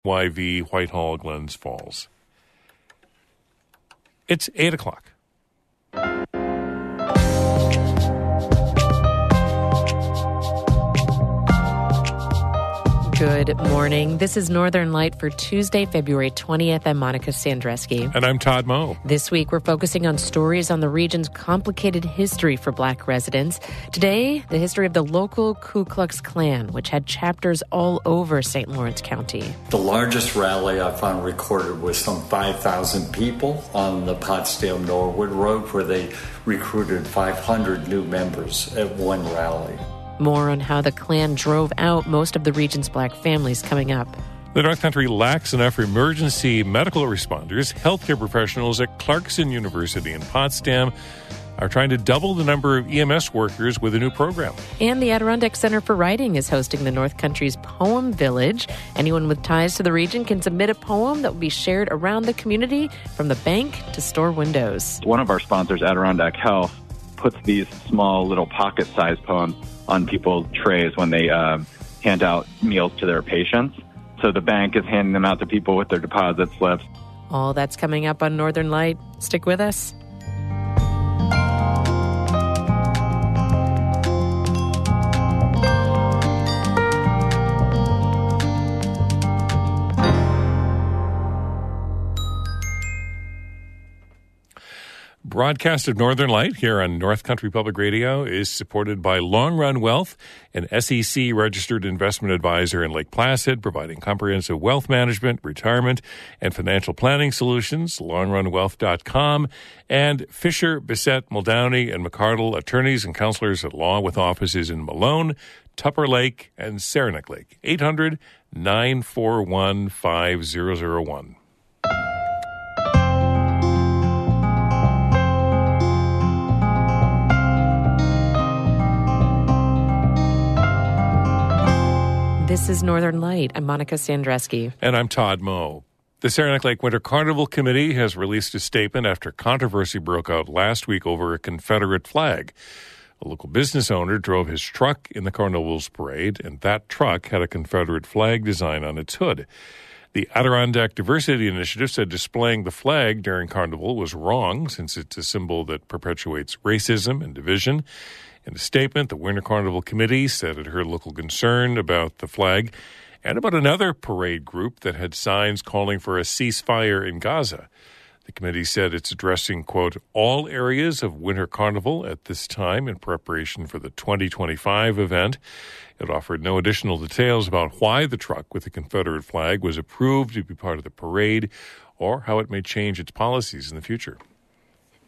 YV, Whitehall, Glens Falls. It's 8 o'clock. Good morning. This is Northern Light for Tuesday, February 20th. I'm Monica Sandreski. And I'm Todd Moe. This week, we're focusing on stories on the region's complicated history for Black residents. Today, the history of the local Ku Klux Klan, which had chapters all over St. Lawrence County. The largest rally I found recorded was some 5,000 people on the Potsdam-Norwood Road, where they recruited 500 new members at one rally. More on how the Klan drove out most of the region's Black families coming up. The North Country lacks enough emergency medical responders. Healthcare professionals at Clarkson University in Potsdam are trying to double the number of EMS workers with a new program. And the Adirondack Center for Writing is hosting the North Country's Poem Village. Anyone with ties to the region can submit a poem that will be shared around the community, from the bank to store windows. One of our sponsors, Adirondack Health, puts these small little pocket-sized poems on people's trays when they hand out meals to their patients. So the bank is handing them out to people with their deposit slips. All that's coming up on Northern Light. Stick with us. Broadcast of Northern Light here on North Country Public Radio is supported by Long Run Wealth, an SEC-registered investment advisor in Lake Placid, providing comprehensive wealth management, retirement, and financial planning solutions, longrunwealth.com, and Fisher, Bissett, Muldowney, and McCardle, attorneys and counselors at law with offices in Malone, Tupper Lake, and Saranac Lake. 800-941-5001. This is Northern Light. I'm Monica Sandreski. And I'm Todd Moe. The Saranac Lake Winter Carnival Committee has released a statement after controversy broke out last week over a Confederate flag. A local business owner drove his truck in the Carnival's parade, and that truck had a Confederate flag design on its hood. The Adirondack Diversity Initiative said displaying the flag during Carnival was wrong, since it's a symbol that perpetuates racism and division. In a statement, the Winter Carnival Committee said it heard local concern about the flag and about another parade group that had signs calling for a ceasefire in Gaza. The committee said it's addressing, quote, all areas of Winter Carnival at this time in preparation for the 2025 event. It offered no additional details about why the truck with the Confederate flag was approved to be part of the parade or how it may change its policies in the future.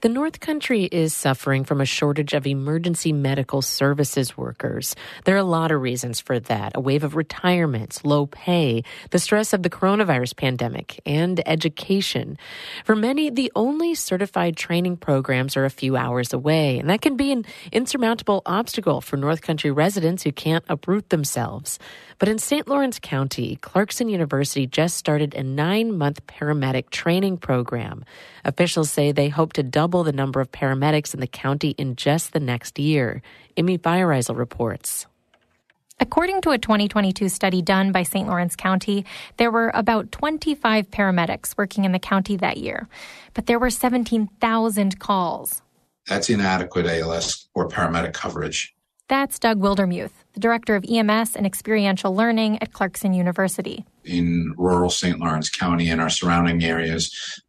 The North Country is suffering from a shortage of emergency medical services workers. There are a lot of reasons for that. A wave of retirements, low pay, the stress of the coronavirus pandemic, and education. For many, the only certified training programs are a few hours away, and that can be an insurmountable obstacle for North Country residents who can't uproot themselves. But in St. Lawrence County, Clarkson University just started a 9-month paramedic training program. Officials say they hope to double the number of paramedics in the county in just the next year. Amy Feiereisel reports. According to a 2022 study done by St. Lawrence County, there were about 25 paramedics working in the county that year, but there were 17,000 calls. That's inadequate ALS or paramedic coverage. That's Doug Wildermuth, the director of EMS and experiential learning at Clarkson University. In rural St. Lawrence County and our surrounding areas,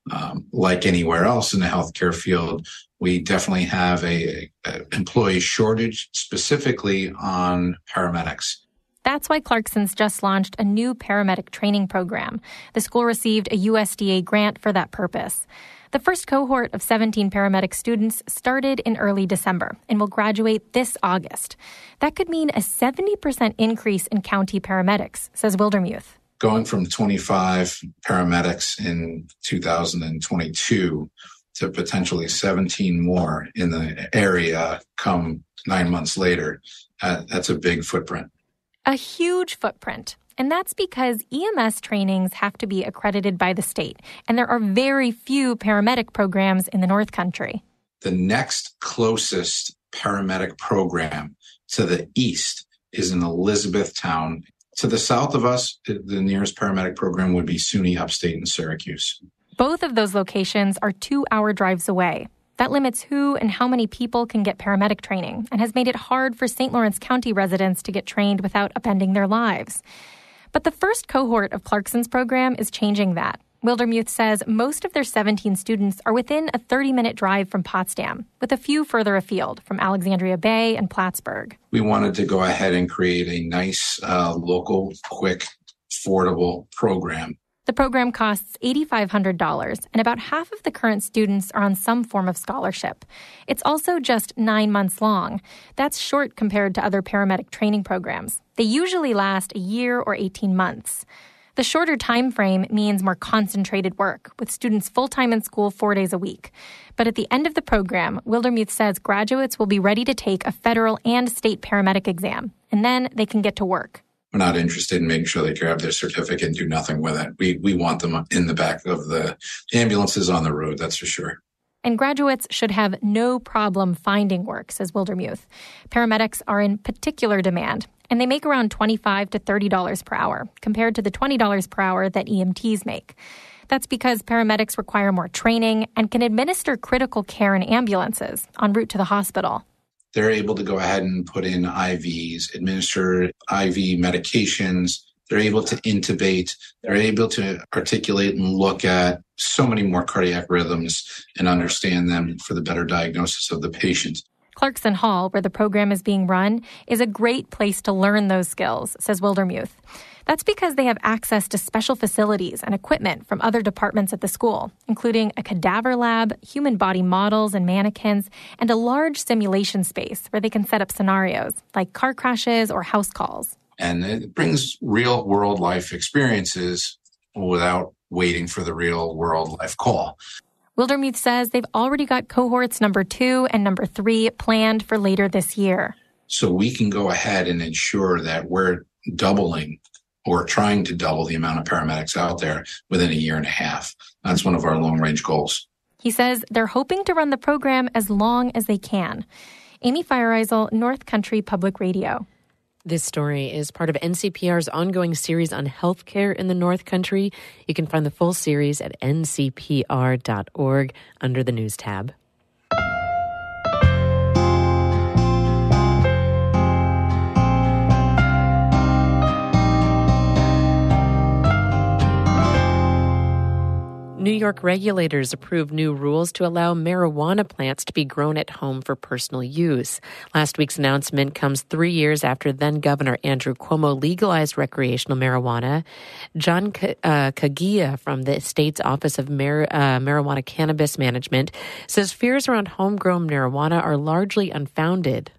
like anywhere else in the healthcare field, we definitely have a employee shortage, specifically on paramedics. That's why Clarkson's just launched a new paramedic training program. The school received a USDA grant for that purpose. The first cohort of 17 paramedic students started in early December and will graduate this August. That could mean a 70% increase in county paramedics, says Wildermuth. Going from 25 paramedics in 2022 to potentially 17 more in the area come 9 months later, that's a big footprint. A huge footprint. And that's because EMS trainings have to be accredited by the state, and there are very few paramedic programs in the North Country. The next closest paramedic program to the east is in Elizabethtown. To the south of us, the nearest paramedic program would be SUNY Upstate in Syracuse. Both of those locations are 2-hour drives away. That limits who and how many people can get paramedic training and has made it hard for St. Lawrence County residents to get trained without upending their lives. But the first cohort of Clarkson's program is changing that. Wildermuth says most of their 17 students are within a 30-minute drive from Potsdam, with a few further afield from Alexandria Bay and Plattsburgh. We wanted to go ahead and create a nice, local, quick, affordable program. The program costs $8,500, and about half of the current students are on some form of scholarship. It's also just 9 months long. That's short compared to other paramedic training programs. They usually last a year or 18 months. The shorter time frame means more concentrated work, with students full-time in school 4 days a week. But at the end of the program, Wildermuth says graduates will be ready to take a federal and state paramedic exam, and then they can get to work. We're not interested in making sure they grab their certificate and do nothing with it. We want them in the back of the ambulances on the road, that's for sure. And graduates should have no problem finding work, says Wildermuth. Paramedics are in particular demand, and they make around $25 to $30 per hour, compared to the $20 per hour that EMTs make. That's because paramedics require more training and can administer critical care in ambulances en route to the hospital. They're able to go ahead and put in IVs, administer IV medications. They're able to intubate. They're able to articulate and look at so many more cardiac rhythms and understand them for the better diagnosis of the patient. Clarkson Hall, where the program is being run, is a great place to learn those skills, says Wildermuth. That's because they have access to special facilities and equipment from other departments at the school, including a cadaver lab, human body models and mannequins, and a large simulation space where they can set up scenarios like car crashes or house calls. And it brings real world life experiences without waiting for the real world life call. Wildermuth says they've already got cohorts number 2 and number 3 planned for later this year. So we can go ahead and ensure that we're doubling or trying to double the amount of paramedics out there within a year and a half. That's one of our long-range goals. He says they're hoping to run the program as long as they can. Amy Feiereisel, North Country Public Radio. This story is part of NCPR's ongoing series on healthcare in the North Country. You can find the full series at ncpr.org under the News tab. New York regulators approved new rules to allow marijuana plants to be grown at home for personal use. Last week's announcement comes 3 years after then-Governor Andrew Cuomo legalized recreational marijuana. John Kagia from the state's Office of Marijuana Cannabis Management says fears around homegrown marijuana are largely unfounded.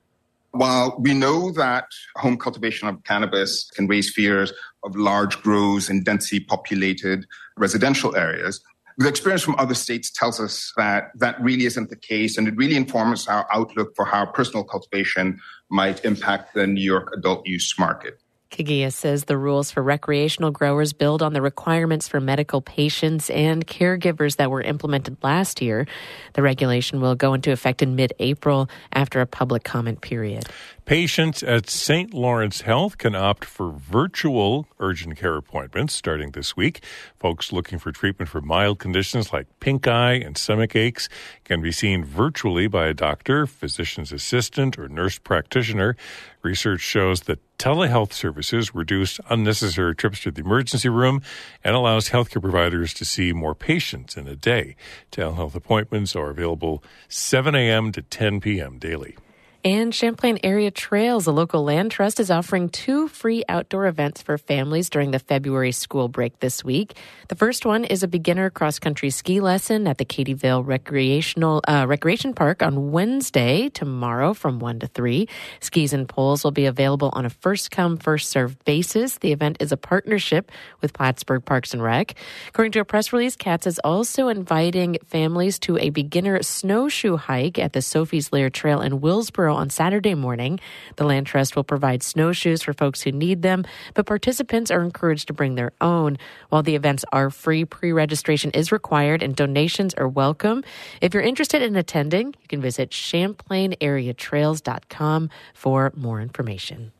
While we know that home cultivation of cannabis can raise fears of large grows in densely populated residential areas, the experience from other states tells us that that really isn't the case, and it really informs our outlook for how personal cultivation might impact the New York adult use market. Kagia says the rules for recreational growers build on the requirements for medical patients and caregivers that were implemented last year. The regulation will go into effect in mid-April after a public comment period. Patients at St. Lawrence Health can opt for virtual urgent care appointments starting this week. Folks looking for treatment for mild conditions like pink eye and stomach aches can be seen virtually by a doctor, physician's assistant, or nurse practitioner. Research shows that telehealth services reduce unnecessary trips to the emergency room and allows healthcare providers to see more patients in a day. Telehealth appointments are available 7 a.m. to 10 p.m. daily. And Champlain Area Trails, a local land trust, is offering 2 free outdoor events for families during the February school break this week. The first one is a beginner cross-country ski lesson at the Katyville Recreation Park on Wednesday, tomorrow from 1 to 3. Skis and poles will be available on a first-come, first-served basis. The event is a partnership with Plattsburgh Parks and Rec. According to a press release, Katz is also inviting families to a beginner snowshoe hike at the Sophie's Lair Trail in Willsboro on Saturday morning. The Land Trust will provide snowshoes for folks who need them, but participants are encouraged to bring their own. While the events are free, pre-registration is required and donations are welcome. If you're interested in attending, you can visit ChamplainAreaTrails.com for more information.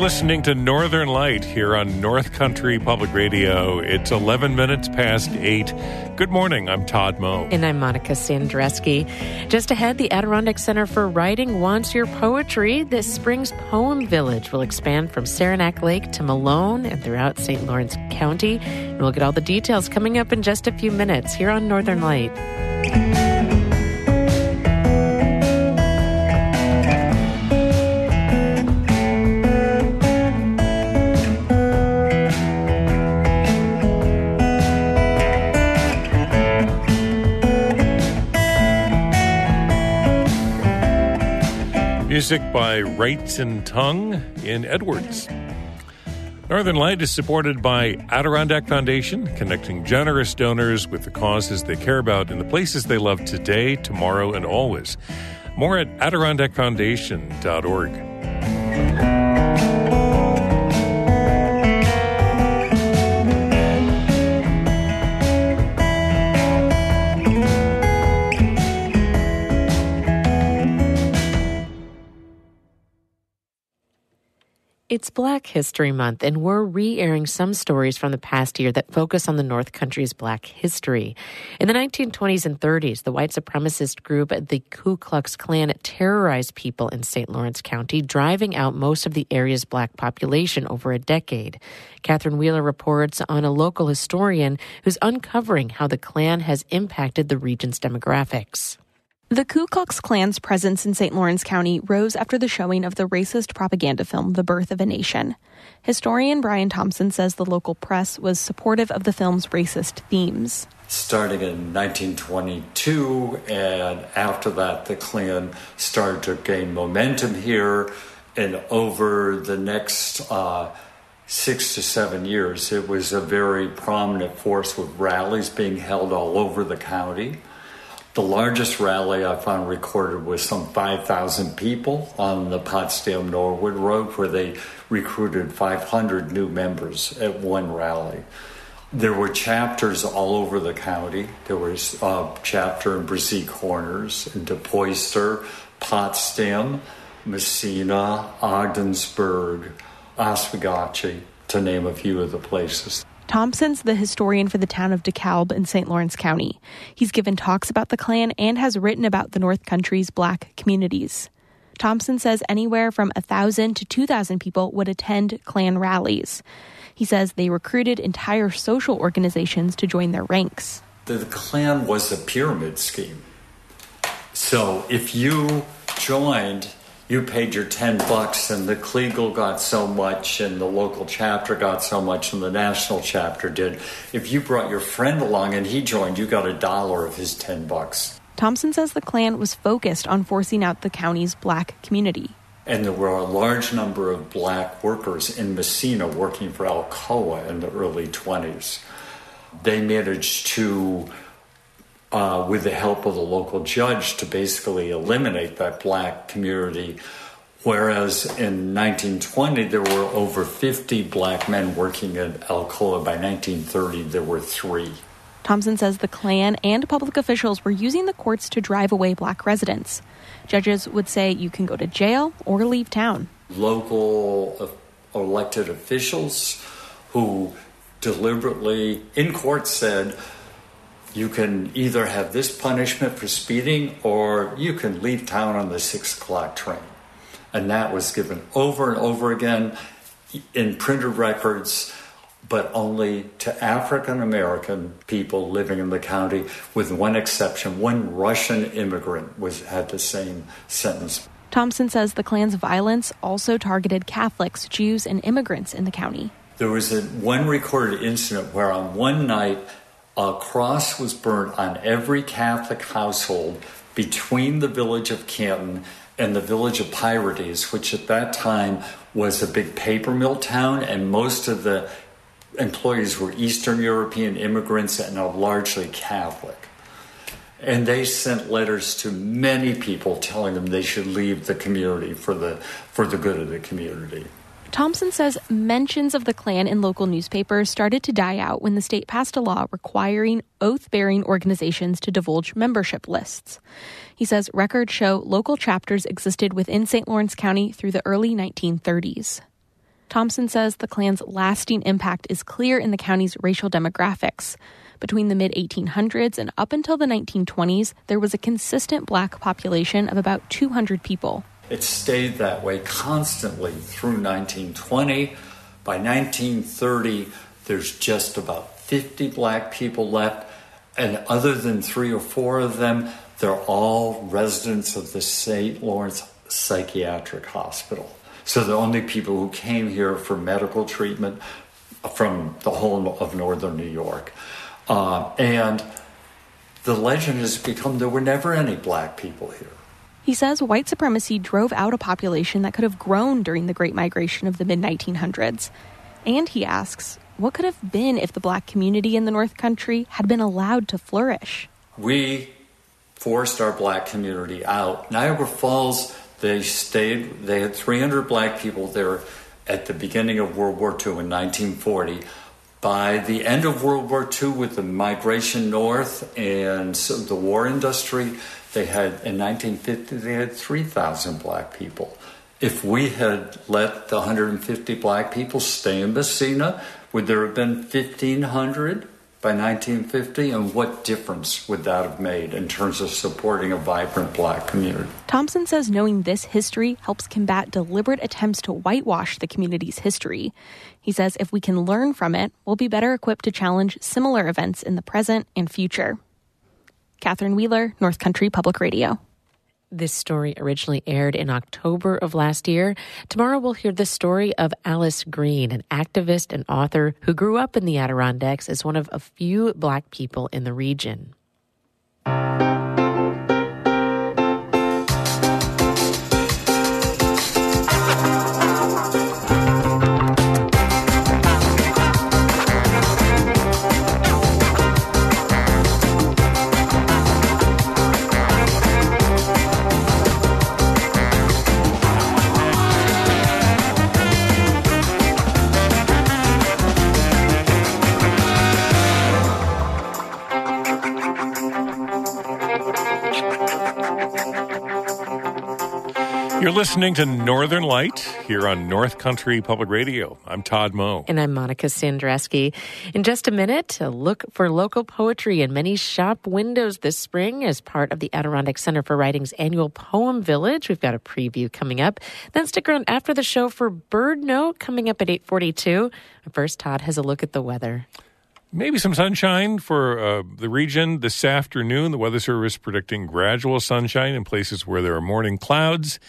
Listening to Northern Light here on North Country Public Radio. It's 11 minutes past 8. Good morning. I'm Todd Moe. And I'm Monica Sandreski. Just ahead, the Adirondack Center for Writing wants your poetry. This spring's Poem Village will expand from Saranac Lake to Malone and throughout St. Lawrence County. And we'll get all the details coming up in just a few minutes here on Northern Light. Music by Wrights and Tongue in Edwards. Northern Light is supported by Adirondack Foundation, connecting generous donors with the causes they care about in the places they love today, tomorrow, and always. More at adirondackfoundation.org. It's Black History Month, and we're re-airing some stories from the past year that focus on the North Country's Black history. In the 1920s and 30s, the white supremacist group, the Ku Klux Klan, terrorized people in St. Lawrence County, driving out most of the area's Black population over a decade. Catherine Wheeler reports on a local historian who's uncovering how the Klan has impacted the region's demographics. The Ku Klux Klan's presence in St. Lawrence County rose after the showing of the racist propaganda film, The Birth of a Nation. Historian Brian Thompson says the local press was supportive of the film's racist themes. Starting in 1922, and after that, the Klan started to gain momentum here, and over the next 6 to 7 years, it was a very prominent force with rallies being held all over the county. The largest rally I found recorded was some 5,000 people on the Potsdam-Norwood Road, where they recruited 500 new members at one rally. There were chapters all over the county. There was a chapter in Brazil Corners, in DePoyster, Potsdam, Messina, Ogdensburg, Oswegatchie, to name a few of the places. Thompson's the historian for the town of DeKalb in St. Lawrence County. He's given talks about the Klan and has written about the North Country's Black communities. Thompson says anywhere from 1,000 to 2,000 people would attend Klan rallies. He says they recruited entire social organizations to join their ranks. The Klan was a pyramid scheme. So if you joined, you paid your $10 and the Kliegel got so much and the local chapter got so much and the national chapter did. If you brought your friend along and he joined, you got $1 of his $10. Thompson says the Klan was focused on forcing out the county's Black community. And there were a large number of Black workers in Messina working for Alcoa in the early 20s. They managed to, with the help of the local judge, to basically eliminate that Black community, whereas in 1920 there were over 50 Black men working at Alcoa. By 1930 there were 3. Thompson says the Klan and public officials were using the courts to drive away Black residents. Judges would say you can go to jail or leave town. Local elected officials who deliberately in court said, you can either have this punishment for speeding or you can leave town on the 6 o'clock train. And that was given over and over again in printed records, but only to African American people living in the county, with one exception. One Russian immigrant had the same sentence. Thompson says the Klan's violence also targeted Catholics, Jews, and immigrants in the county. There was one recorded incident where on one night a cross was burned on every Catholic household between the village of Canton and the village of Pirates, which at that time was a big paper mill town, and most of the employees were Eastern European immigrants and are largely Catholic. And they sent letters to many people telling them they should leave the community for the good of the community. Thompson says mentions of the Klan in local newspapers started to die out when the state passed a law requiring oath-bearing organizations to divulge membership lists. He says records show local chapters existed within St. Lawrence County through the early 1930s. Thompson says the Klan's lasting impact is clear in the county's racial demographics. Between the mid-1800s and up until the 1920s, there was a consistent black population of about 200 people. It stayed that way constantly through 1920. By 1930, there's just about 50 black people left, and other than 3 or 4 of them, they're all residents of the St. Lawrence Psychiatric Hospital. So the only people who came here for medical treatment from the whole of northern New York. And the legend has become there were never any black people here. He says white supremacy drove out a population that could have grown during the Great Migration of the mid-1900s. And he asks, what could have been if the black community in the North Country had been allowed to flourish? We forced our black community out. Niagara Falls, they had 300 black people there at the beginning of World War II in 1940. By the end of World War II, with the migration north and the war industry, in 1950, they had 3,000 black people. If we had let the 150 black people stay in Messina, would there have been 1,500 by 1950? And what difference would that have made in terms of supporting a vibrant black community? Thompson says knowing this history helps combat deliberate attempts to whitewash the community's history. He says if we can learn from it, we'll be better equipped to challenge similar events in the present and future. Catherine Wheeler, North Country Public Radio. This story originally aired in October of last year. Tomorrow we'll hear the story of Alice Green, an activist and author who grew up in the Adirondacks as one of a few black people in the region. You're listening to Northern Light here on North Country Public Radio. I'm Todd Moe. And I'm Monica Sandreski. In just a minute, a look for local poetry in many shop windows this spring as part of the Adirondack Center for Writing's annual Poem Village. We've got a preview coming up. Then stick around after the show for Bird Note coming up at 8:42. First, Todd has a look at the weather. Maybe some sunshine for the region this afternoon. The Weather Service predicting gradual sunshine in places where there are morning clouds.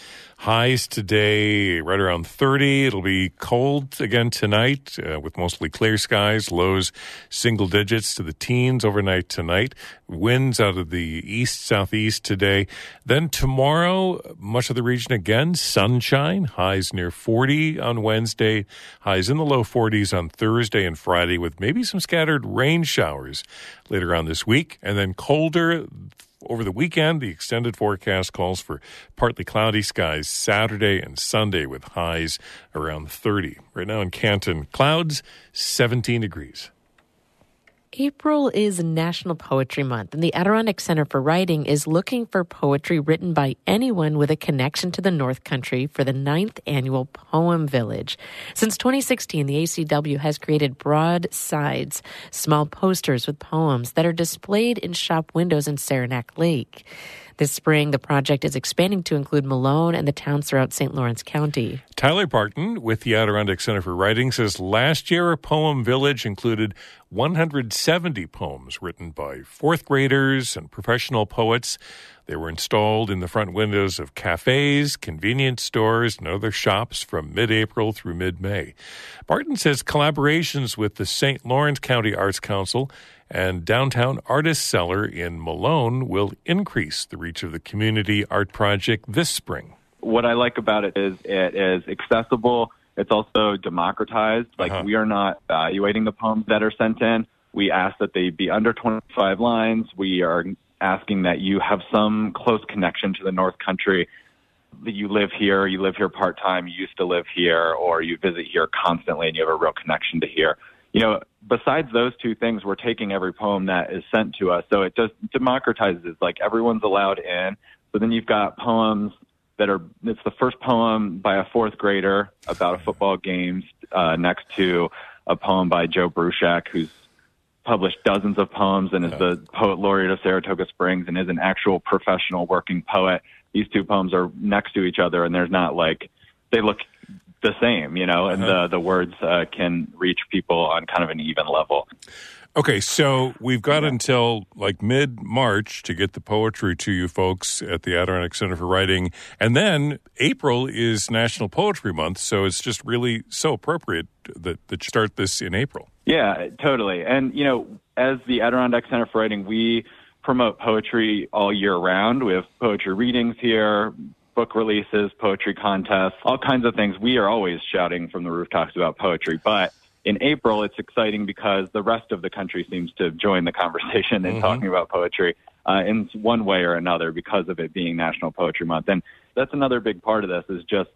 Highs today right around 30. It'll be cold again tonight with mostly clear skies. Lows single digits to the teens overnight tonight. Winds out of the east-southeast today. Then tomorrow, much of the region again, sunshine. Highs near 40 on Wednesday. Highs in the low 40s on Thursday and Friday with maybe some scattered rain showers later on this week. And then colder over the weekend. The extended forecast calls for partly cloudy skies Saturday and Sunday with highs around 30. Right now in Canton, clouds, 17 degrees. April is National Poetry Month, and the Adirondack Center for Writing is looking for poetry written by anyone with a connection to the North Country for the 9th Annual Poem Village. Since 2016, the ACW has created broadsides, small posters with poems that are displayed in shop windows in Saranac Lake. This spring, the project is expanding to include Malone and the towns throughout St. Lawrence County. Tyler Barton with the Adirondack Center for Writing says last year a poem village included 170 poems written by fourth graders and professional poets. They were installed in the front windows of cafes, convenience stores, and other shops from mid-April through mid-May. Barton says collaborations with the St. Lawrence County Arts Council and Downtown Artist Cellar in Malone will increase the reach of the community art project this spring. What I like about it is accessible. It's also democratized. We are not evaluating the poems that are sent in. We ask that they be under 25 lines. We are asking that you have some close connection to the North Country, that you live here part-time, you used to live here, or you visit here constantly and you have a real connection to here. Besides those two things, we're taking every poem that is sent to us. So it just democratizes, everyone's allowed in. So then you've got poems it's the first poem by a fourth grader about a football game next to a poem by Joe Bruchac, who's published dozens of poems and is the poet laureate of Saratoga Springs and is an actual professional working poet. These two poems are next to each other, and there's not they look the same, and the words can reach people on kind of an even level. Okay, so we've got until mid-March to get the poetry to you folks at the Adirondack Center for Writing. And then April is National Poetry Month, so it's just really so appropriate that you start this in April. Yeah, totally. And, as the Adirondack Center for Writing, we promote poetry all year round. We have poetry readings here, book releases, poetry contests, all kinds of things. We are always shouting from the rooftops about poetry, but in April, it's exciting because the rest of the country seems to join the conversation in talking about poetry in one way or another because of it being National Poetry Month. And that's another big part of this is just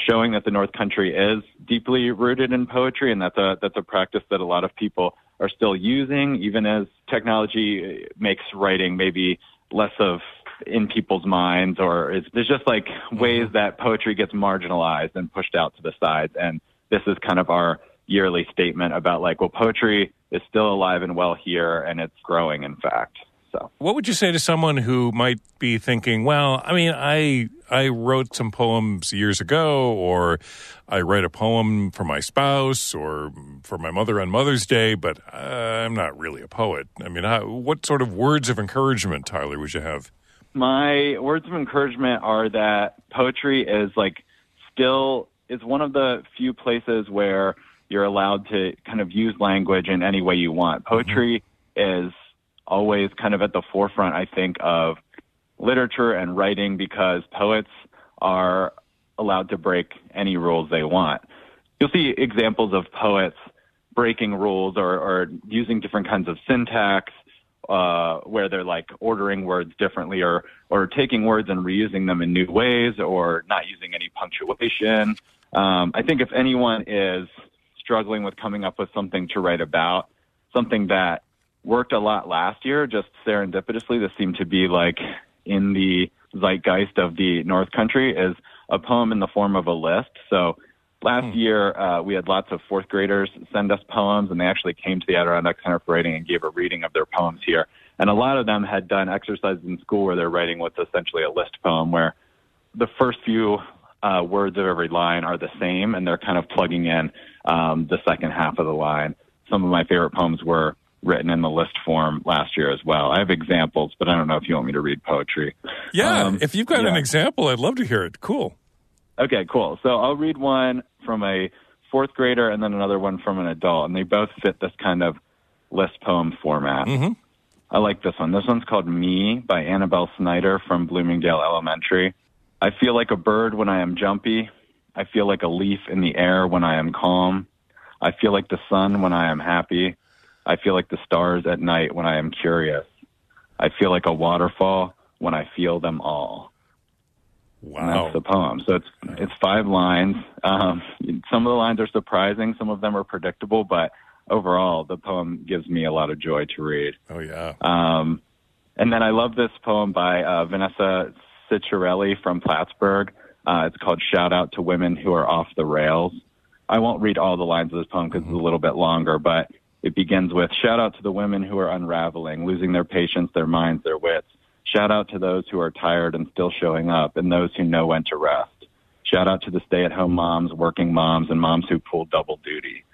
showing that the North Country is deeply rooted in poetry, and that's a practice that a lot of people are still using, even as technology makes writing maybe less of in people's minds, or there's just ways that poetry gets marginalized and pushed out to the sides. And this is kind of our yearly statement about poetry is still alive and well here, and it's growing, in fact. So, what would you say to someone who might be thinking, well, I wrote some poems years ago, or I write a poem for my spouse or for my mother on Mother's Day, but I'm not really a poet. What sort of words of encouragement, Tyler, would you have? My words of encouragement are that poetry is still is one of the few places where you're allowed to kind of use language in any way you want. Poetry is always kind of at the forefront, I think, of literature and writing because poets are allowed to break any rules they want. You'll see examples of poets breaking rules or using different kinds of syntax where they're ordering words differently or taking words and reusing them in new ways or not using any punctuation. I think if anyone is struggling with coming up with something to write about, something that worked a lot last year, just serendipitously, this seemed to be in the zeitgeist of the North Country, is a poem in the form of a list. So last year, we had lots of fourth graders send us poems, and they actually came to the Adirondack Center for Writing and gave a reading of their poems here. And a lot of them had done exercises in school where they're writing what's essentially a list poem, where the first few words of every line are the same, and they're kind of plugging in the second half of the line. Some of my favorite poems were written in the list form last year as well. I have examples, but I don't know if you want me to read poetry. Yeah, if you've got an example, I'd love to hear it. Cool. Okay, cool. So I'll read one from a fourth grader and then another one from an adult, and they both fit this kind of list poem format. I like this one. This one's called Me by Annabelle Snyder from Bloomingdale Elementary. I feel like a bird when I am jumpy. I feel like a leaf in the air when I am calm. I feel like the sun when I am happy. I feel like the stars at night when I am curious. I feel like a waterfall when I feel them all. Wow. And that's the poem. So it's 5 lines. Some of the lines are surprising. Some of them are predictable, but overall, the poem gives me a lot of joy to read. Oh, yeah. And then I love this poem by Vanessa Ciccarelli from Plattsburgh. It's called Shout Out to Women Who Are Off the Rails. I won't read all the lines of this poem because it's a little bit longer, but it begins with, shout out to the women who are unraveling, losing their patience, their minds, their wits. Shout out to those who are tired and still showing up, and those who know when to rest. Shout out to the stay-at-home moms, working moms, and moms who pull double duty.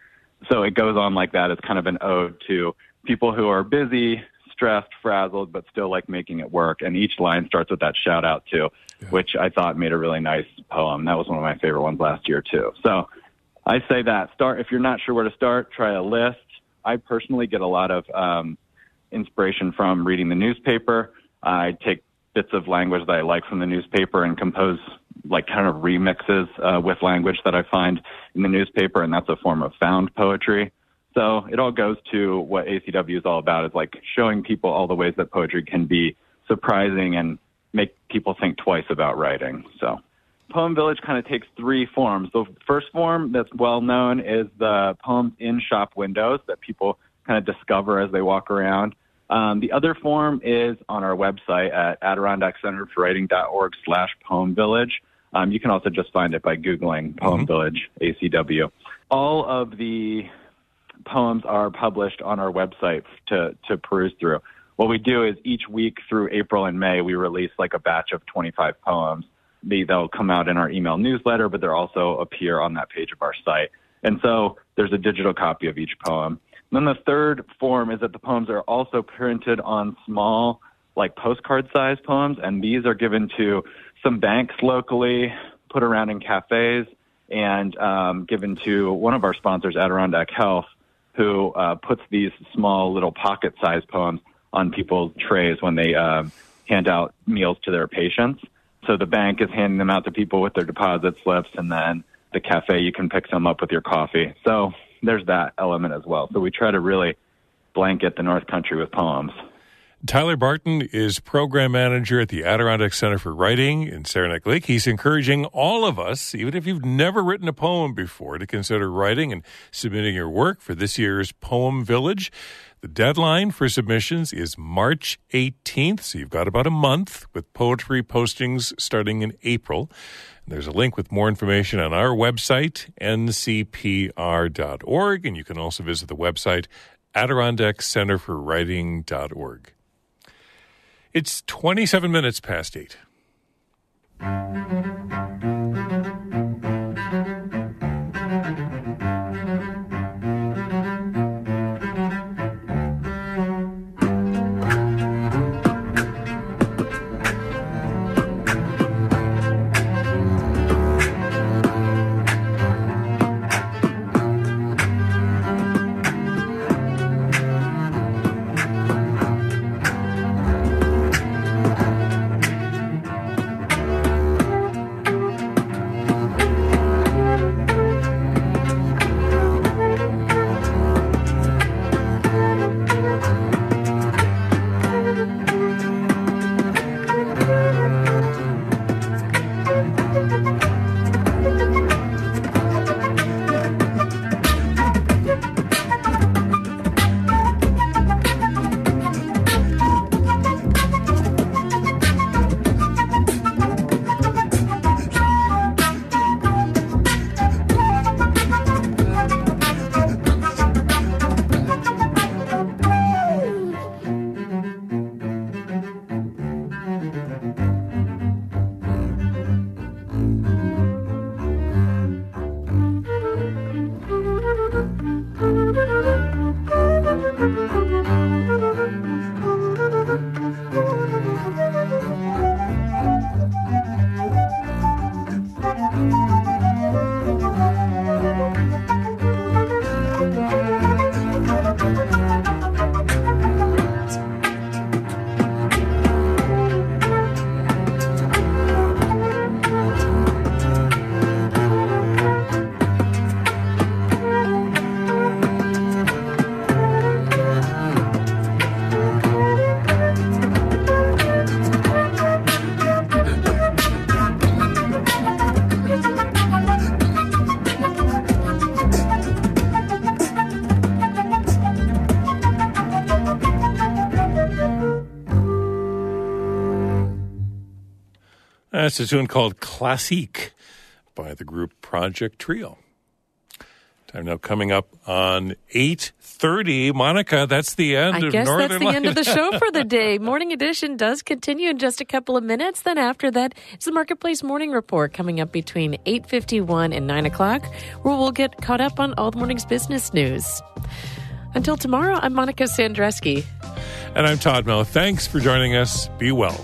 So it goes on like that. It's kind of an ode to people who are busy, stressed, frazzled, but still like making it work. And each line starts with that shout out too, which I thought made a really nice poem. That was one of my favorite ones last year too. So I say that if you're not sure where to start, try a list. I personally get a lot of inspiration from reading the newspaper. I take bits of language that I like from the newspaper and compose like kind of remixes with language that I find in the newspaper, and that's a form of found poetry. So it all goes to what ACW is all about, is like showing people all the ways that poetry can be surprising and make people think twice about writing. So Poem Village kind of takes three forms. The first form that's well known is the poems in shop windows that people kind of discover as they walk around. The other form is on our website at AdirondackCenterForWriting.org/Poem Village. You can also just find it by Googling Poem Village ACW. All of the poems are published on our website to peruse through. What we do is each week through April and May, we release like a batch of 25 poems. They'll come out in our email newsletter, but they'll also appear on that page of our site. And so there's a digital copy of each poem. And then the third form is that the poems are also printed on small, like postcard-sized poems, and these are given to some banks locally, put around in cafes, and given to one of our sponsors, Adirondack Health, who puts these small little pocket-sized poems on people's trays when they hand out meals to their patients. So the bank is handing them out to people with their deposit slips, and then the cafe, you can pick some up with your coffee. So there's that element as well. So we try to really blanket the North Country with poems. Tyler Barton is program manager at the Adirondack Center for Writing in Saranac Lake. He's encouraging all of us, even if you've never written a poem before, to consider writing and submitting your work for this year's Poem Village. The deadline for submissions is March 18th, so you've got about a month, with poetry postings starting in April. There's a link with more information on our website, ncpr.org, and you can also visit the website, AdirondackCenterForWriting.org. It's 27 minutes past 8. That's a tune called Classique by the group Project Trio. I'm now coming up on 8:30. Monica, that's the end of I guess Northern that's the end of the show for the day. Morning Edition does continue in just a couple of minutes. Then after that, it's the Marketplace Morning Report coming up between 8:51 and 9 o'clock, where we'll get caught up on all the morning's business news. Until tomorrow, I'm Monica Sandreski. And I'm Todd Moe. Thanks for joining us. Be well.